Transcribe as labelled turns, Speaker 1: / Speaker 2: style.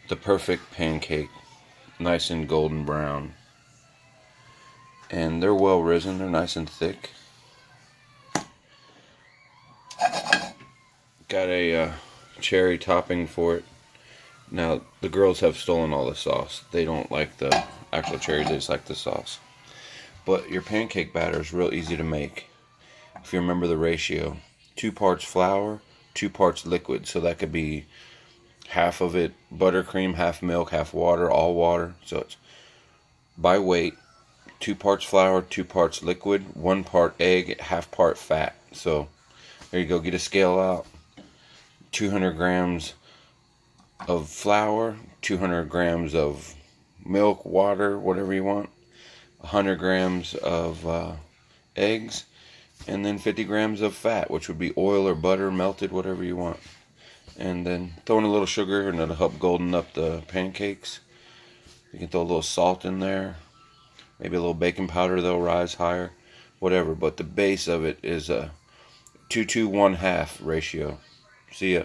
Speaker 1: the perfect pancake, nice and golden brown. And they're well risen, they're nice and thick. Got a cherry topping for it. Now, the girls have stolen all the sauce. They don't like the actual cherry, they just like the sauce. But your pancake batter is real easy to make. If you remember the ratio, 2 parts flour, 2 parts liquid. So that could be half of it buttercream, half milk, half water, all water. So it's by weight, 2 parts flour, 2 parts liquid, 1 part egg, half part fat. So there you go, get a scale out. 200 grams of flour, 200 grams of milk, water, whatever you want, 100 grams of eggs, and then 50 grams of fat, which would be oil or butter, melted, whatever you want. And then throw in a little sugar, and it'll help golden up the pancakes. You can throw a little salt in there, maybe a little baking powder, they'll rise higher, whatever. But the base of it is a 2 to 1/2 ratio. See ya.